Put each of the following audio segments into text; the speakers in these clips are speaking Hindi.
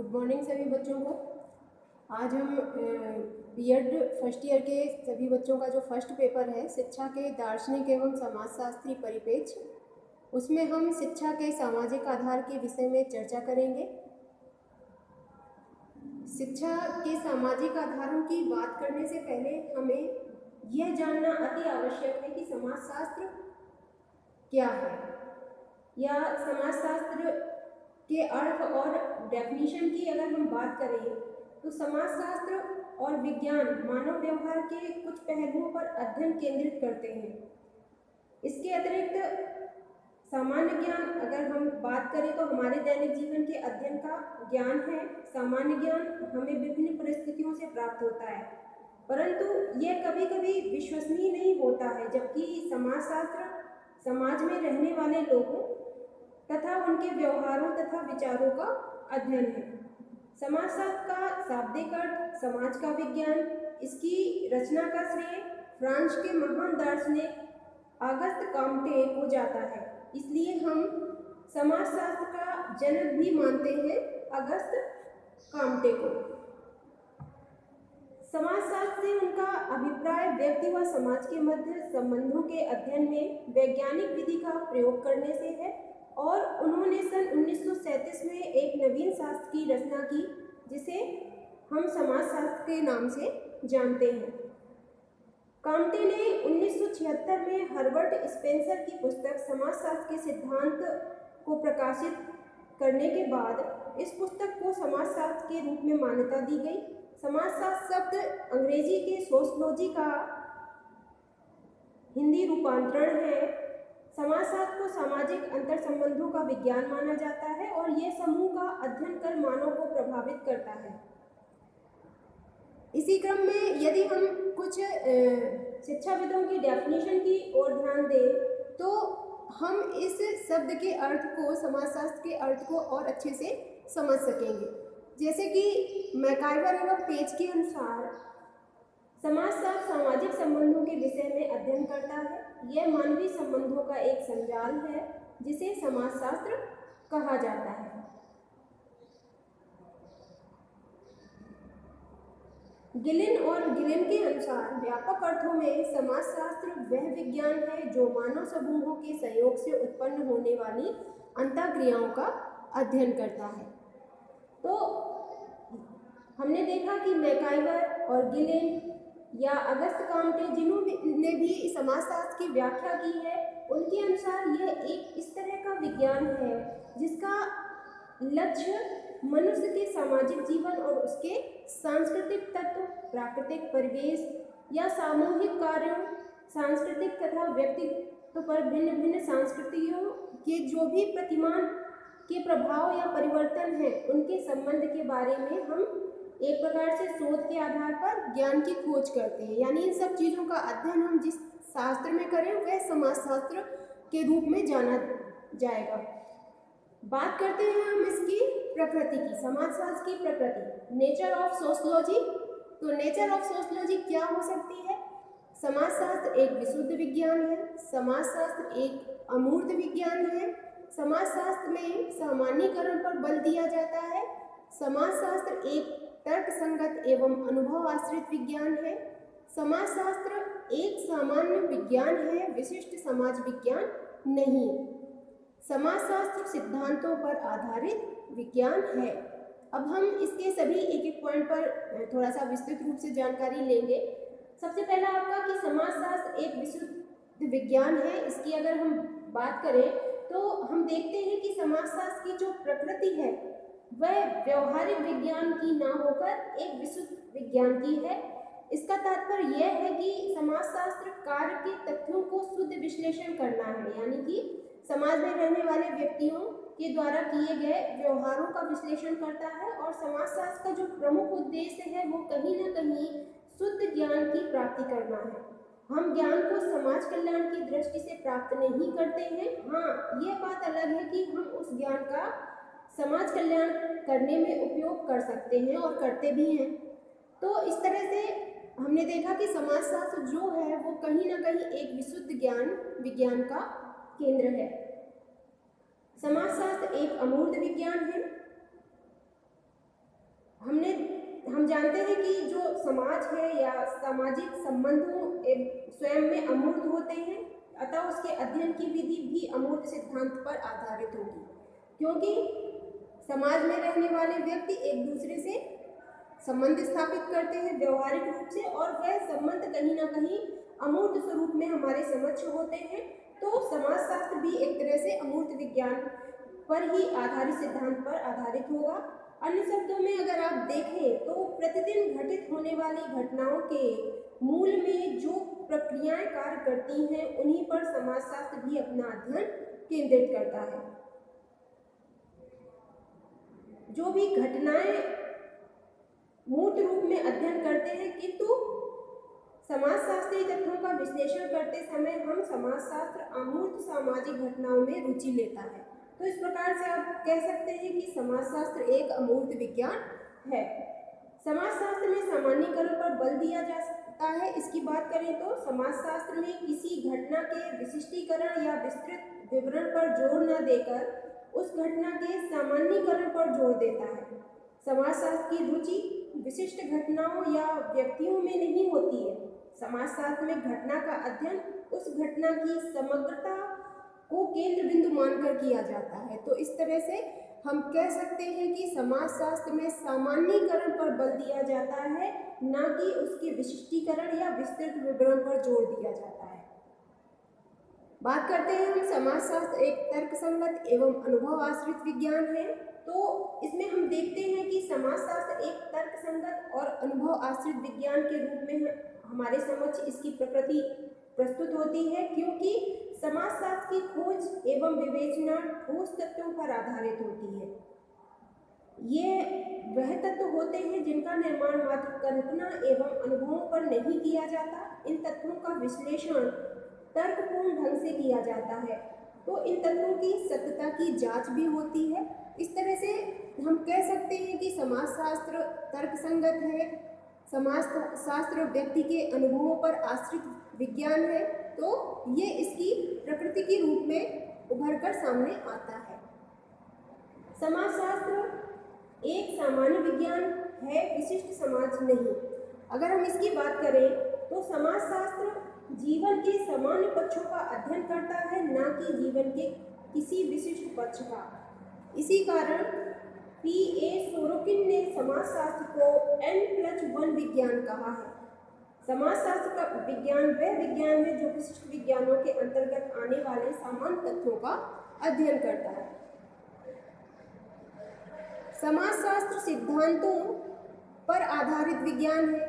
गुड मॉर्निंग सभी बच्चों को। आज हम बीएड फर्स्ट ईयर के सभी बच्चों का जो फर्स्ट पेपर है शिक्षा के दार्शनिक एवं समाजशास्त्री परिप्रेक्ष्य, उसमें हम शिक्षा के सामाजिक आधार के विषय में चर्चा करेंगे। शिक्षा के सामाजिक आधारों की बात करने से पहले हमें यह जानना अति आवश्यक है कि समाजशास्त्र क्या है, या समाजशास्त्र के अर्थ और डेफिनेशन की अगर हम बात करें तो समाजशास्त्र और विज्ञान मानव व्यवहार के कुछ पहलुओं पर अध्ययन केंद्रित करते हैं। इसके अतिरिक्त सामान्य ज्ञान अगर हम बात करें तो हमारे दैनिक जीवन के अध्ययन का ज्ञान है। सामान्य ज्ञान हमें विभिन्न परिस्थितियों से प्राप्त होता है, परंतु यह कभी कभी विश्वसनीय नहीं होता है, जबकि समाजशास्त्र समाज में रहने वाले लोगों तथा उनके व्यवहारों तथा विचारों का अध्ययन है। समाजशास्त्र का शाब्दिक अर्थ समाज का विज्ञान। इसकी रचना का श्रेय फ्रांस के महान दार्शनिक ऑगस्ट कॉम्टे को जाता है, इसलिए हम समाजशास्त्र का जनक भी मानते हैं ऑगस्ट कॉम्टे को। समाजशास्त्र से उनका अभिप्राय व्यक्ति व समाज के मध्य संबंधों के अध्ययन में वैज्ञानिक विधि का प्रयोग करने से है, और उन्होंने सन 1937 में एक नवीन शास्त्र की रचना की जिसे हम समाजशास्त्र के नाम से जानते हैं। कॉम्टे ने 1976 में हर्बर्ट स्पेंसर की पुस्तक समाजशास्त्र के सिद्धांत को प्रकाशित करने के बाद इस पुस्तक को समाजशास्त्र के रूप में मान्यता दी गई। समाजशास्त्र शब्द अंग्रेजी के सोशलॉजी का हिंदी रूपांतरण है। समाजशास्त्र को सामाजिक अंतर संबंधों का विज्ञान माना जाता है और यह समूह का अध्ययन कर मानव को प्रभावित करता है। इसी क्रम में यदि हम कुछ शिक्षाविदों की डेफिनेशन की ओर ध्यान दें तो हम इस शब्द के अर्थ को, समाजशास्त्र के अर्थ को और अच्छे से समझ सकेंगे। जैसे कि मैकाइवर एवं पेज के अनुसार समाजशास्त्र सामाजिक संबंधों के विषय में अध्ययन करता है। यह मानवीय संबंधों का एक संजाल है जिसे समाजशास्त्र कहा जाता है। गिलिन और गिलिन के अनुसार व्यापक अर्थों में समाजशास्त्र वह विज्ञान है जो मानव समूहों के सहयोग से उत्पन्न होने वाली अंतःक्रियाओं का अध्ययन करता है। तो हमने देखा कि मैकाइवर और गिलिन या ऑगस्ट कॉम्टे जिन्होंने भी समाजशास्त्र की व्याख्या की है, उनके अनुसार यह एक इस तरह का विज्ञान है जिसका लक्ष्य मनुष्य के सामाजिक जीवन और उसके सांस्कृतिक तत्व, प्राकृतिक परिवेश या सामूहिक कार्यों, सांस्कृतिक तथा व्यक्तित्व पर भिन्न भिन्न संस्कृतियों के जो भी प्रतिमान के प्रभाव या परिवर्तन हैं, उनके संबंध के बारे में हम एक प्रकार से शोध के आधार पर ज्ञान की खोज करते हैं। यानी इन सब चीज़ों का अध्ययन हम जिस शास्त्र में करें वह समाजशास्त्र के रूप में जाना जाएगा। बात करते हैं हम इसकी प्रकृति की, समाजशास्त्र की प्रकृति, नेचर ऑफ सोशलॉजी। तो नेचर ऑफ सोशलॉजी क्या हो सकती है? समाजशास्त्र एक विशुद्ध विज्ञान है, समाजशास्त्र एक अमूर्त विज्ञान है, समाजशास्त्र में सामान्यीकरण पर बल दिया जाता है, समाजशास्त्र एक तर्क संगत एवं अनुभव आश्रित विज्ञान है, समाजशास्त्र एक सामान्य विज्ञान है, विशिष्ट समाज विज्ञान नहीं, समाजशास्त्र सिद्धांतों पर आधारित विज्ञान है। अब हम इसके सभी एक एक पॉइंट पर थोड़ा सा विस्तृत रूप से जानकारी लेंगे। सबसे पहला आपका कि समाजशास्त्र एक विशुद्ध विज्ञान है। इसकी अगर हम बात करें तो हम देखते हैं कि समाजशास्त्र की जो प्रकृति है वह व्यवहारिक विज्ञान की ना होकर एक विशुद्ध विज्ञान की है। इसका तात्पर्य यह है कि समाजशास्त्र कार्य के तथ्यों को शुद्ध विश्लेषण करना है, यानी कि समाज में रहने वाले व्यक्तियों के द्वारा किए गए व्यवहारों का विश्लेषण करता है, और समाजशास्त्र का जो प्रमुख उद्देश्य है वो कहीं ना कहीं शुद्ध ज्ञान की प्राप्ति करना है। हम ज्ञान को समाज कल्याण की दृष्टि से प्राप्त नहीं करते हैं। हाँ, ये बात अलग है कि हम उस ज्ञान का समाज कल्याण करने में उपयोग कर सकते हैं और करते भी हैं। तो इस तरह से हमने देखा कि समाजशास्त्र जो है वो कहीं ना कहीं एक विशुद्ध विज्ञान का केंद्र है। समाजशास्त्र एक अमूर्त विज्ञान है। हम जानते हैं कि जो समाज है या सामाजिक संबंधों स्वयं में अमूर्त होते हैं, अतः उसके अध्ययन की विधि भी अमूर्त सिद्धांत पर आधारित होगी, क्योंकि समाज में रहने वाले व्यक्ति एक दूसरे से संबंध स्थापित करते हैं व्यवहारिक रूप से, और वह संबंध कहीं ना कहीं अमूर्त स्वरूप में हमारे समक्ष होते हैं। तो समाजशास्त्र भी एक तरह से अमूर्त विज्ञान पर ही आधारित सिद्धांत पर आधारित होगा। अन्य शब्दों में अगर आप देखें तो प्रतिदिन घटित होने वाली घटनाओं के मूल में जो प्रक्रियाएं कार्य करती हैं, उन्हीं पर समाजशास्त्र भी अपना अध्ययन केंद्रित करता है। जो भी घटनाएं मूर्त रूप में अध्ययन करते हैं, किंतु समाजशास्त्रीय तथ्यों का विश्लेषण करते समय हम समाजशास्त्र अमूर्त सामाजिक घटनाओं में रुचि लेता है। तो इस प्रकार से आप कह सकते हैं कि समाजशास्त्र एक अमूर्त विज्ञान है। समाजशास्त्र में सामान्यीकरण पर बल दिया जा सकता है। इसकी बात करें तो समाजशास्त्र में किसी घटना के विशिष्टीकरण या विस्तृत विवरण पर जोर न देकर उस घटना के सामान्यीकरण पर जोर देता है। समाजशास्त्र की रुचि विशिष्ट घटनाओं या व्यक्तियों में नहीं होती है। समाजशास्त्र में घटना का अध्ययन उस घटना की समग्रता को केंद्र बिंदु मानकर किया जाता है। तो इस तरह से हम कह सकते हैं कि समाजशास्त्र में सामान्यीकरण पर बल दिया जाता है, न कि उसके विशिष्टीकरण या विस्तृत विवरण पर जोर दिया जाता है। बात करते हैं हम, समाजशास्त्र एक तर्कसंगत एवं अनुभव आश्रित विज्ञान है। तो इसमें हम देखते हैं कि समाजशास्त्र एक तर्कसंगत और अनुभव आश्रित विज्ञान के रूप में हमारे समक्ष इसकी प्रकृति प्रस्तुत होती है, क्योंकि समाजशास्त्र की खोज एवं विवेचना ठोस तथ्यों पर आधारित होती है। ये वह तत्व होते हैं जिनका निर्माण मात्र कल्पना एवं अनुभवों पर नहीं किया जाता। इन तत्वों का विश्लेषण तर्कपूर्ण ढंग से किया जाता है, तो इन तत्वों की सत्यता की जांच भी होती है। इस तरह से हम कह सकते हैं कि समाजशास्त्र तर्कसंगत है, समाजशास्त्र व्यक्ति के अनुभवों पर आश्रित विज्ञान है, तो ये इसकी प्रकृति के रूप में उभर कर सामने आता है। समाजशास्त्र एक सामान्य विज्ञान है, विशिष्ट समाज नहीं। अगर हम इसकी बात करें तो समाजशास्त्र जीवन के सामान्य पक्षों का अध्ययन करता है, न कि जीवन के किसी विशिष्ट पक्ष का। इसी कारण P.A. सोरोकिन ने समाजशास्त्र को N+1 विज्ञान कहा है। समाजशास्त्र का विज्ञान वह विज्ञान है जो विशिष्ट विज्ञानों के अंतर्गत आने वाले सामान्य तथ्यों का अध्ययन करता है। समाजशास्त्र सिद्धांतों पर आधारित विज्ञान है।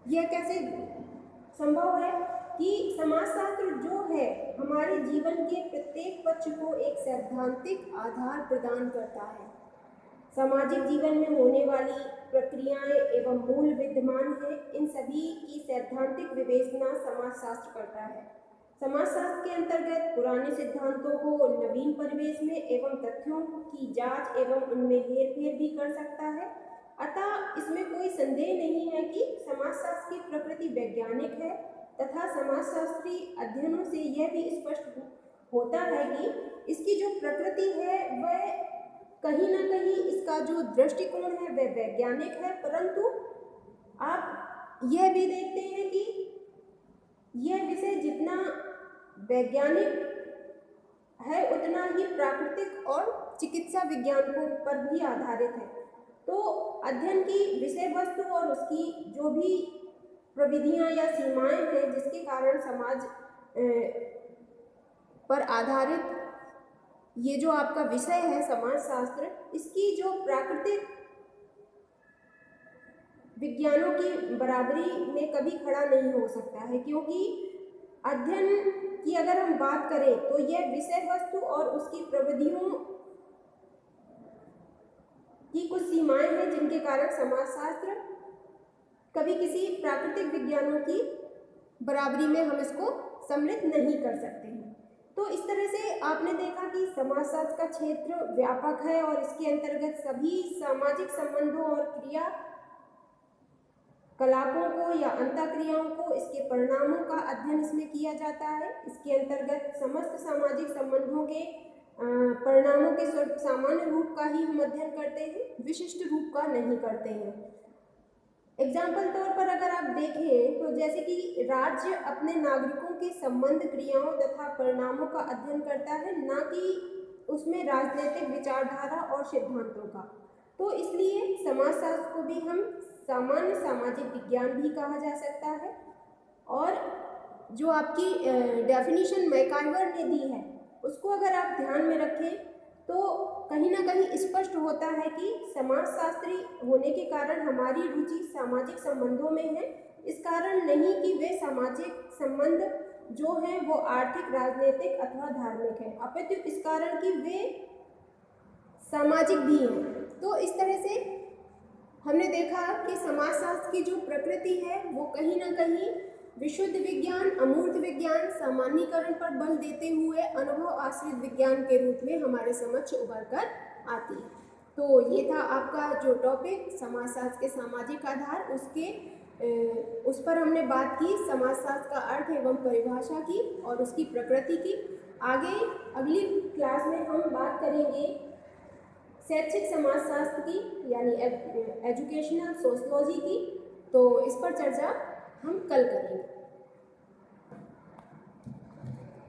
यह कैसे संभव है कि समाजशास्त्र जो है हमारे जीवन के प्रत्येक पक्ष को एक सैद्धांतिक आधार प्रदान करता है। सामाजिक जीवन में होने वाली प्रक्रियाएं एवं मूल विद्यमान है, इन सभी की सैद्धांतिक विवेचना समाजशास्त्र करता है। समाजशास्त्र के अंतर्गत पुराने सिद्धांतों को नवीन परिवेश में एवं तथ्यों की जांच एवं उनमें हेरफेर भी कर सकता है। अतः इसमें कोई संदेह नहीं है कि समाजशास्त्र की प्रकृति वैज्ञानिक है, तथा समाजशास्त्रीय अध्ययनों से यह भी स्पष्ट होता है कि इसकी जो प्रकृति है वह कहीं ना कहीं इसका जो दृष्टिकोण है वह वैज्ञानिक है, परंतु आप यह भी देखते हैं कि यह विषय जितना वैज्ञानिक है उतना ही प्राकृतिक और चिकित्सा विज्ञान पर भी आधारित है। तो अध्ययन की विषय वस्तु और उसकी जो भी प्रविधियां या सीमाएं हैं जिसके कारण समाज पर आधारित ये जो आपका विषय है समाजशास्त्र, इसकी जो प्राकृतिक विज्ञानों की बराबरी में कभी खड़ा नहीं हो सकता है, क्योंकि अध्ययन की अगर हम बात करें तो यह विषय वस्तु और उसकी प्रविधियों की कुछ सीमाएं हैं जिनके कारण समाजशास्त्र कभी किसी प्राकृतिक विज्ञानों की बराबरी में हम इसको सम्मिलित नहीं कर सकते हैं। तो इस तरह से आपने देखा कि समाजशास्त्र का क्षेत्र व्यापक है और इसके अंतर्गत सभी सामाजिक संबंधों और क्रिया कलापों को या अंतःक्रियाओं को, इसके परिणामों का अध्ययन इसमें किया जाता है। इसके अंतर्गत समस्त सामाजिक संबंधों के परिणामों के सामान्य रूप का ही हम अध्ययन करते हैं, विशिष्ट रूप का नहीं करते हैं। एग्जाम्पल तौर पर अगर आप देखें तो जैसे कि राज्य अपने नागरिकों के संबंध, क्रियाओं तथा परिणामों का अध्ययन करता है, ना कि उसमें राजनीतिक विचारधारा और सिद्धांतों का। तो इसलिए समाजशास्त्र को भी हम सामान्य सामाजिक विज्ञान भी कहा जा सकता है। और जो आपकी डेफिनेशन मैकाइवर ने दी है उसको अगर आप ध्यान में रखें तो कहीं ना कहीं स्पष्ट होता है कि समाजशास्त्री होने के कारण हमारी रुचि सामाजिक संबंधों में है। इस कारण नहीं कि वे सामाजिक संबंध जो हैं वो आर्थिक, राजनीतिक अथवा धार्मिक है, अपितु इस कारण कि वे सामाजिक भी हैं। तो इस तरह से हमने देखा कि समाजशास्त्र की जो प्रकृति है वो कहीं ना कहीं विशुद्ध विज्ञान, अमूर्त विज्ञान, सामान्यीकरण पर बल देते हुए अनुभव आश्रित विज्ञान के रूप में हमारे समक्ष उभर कर आती है। तो ये था आपका जो टॉपिक समाजशास्त्र के सामाजिक आधार, उस पर हमने बात की समाजशास्त्र का अर्थ एवं परिभाषा की और उसकी प्रकृति की। आगे अगली क्लास में हम बात करेंगे शैक्षिक समाजशास्त्र की, यानी एजुकेशनल सोशलॉजी की। तो इस पर चर्चा हम कल करेंगे।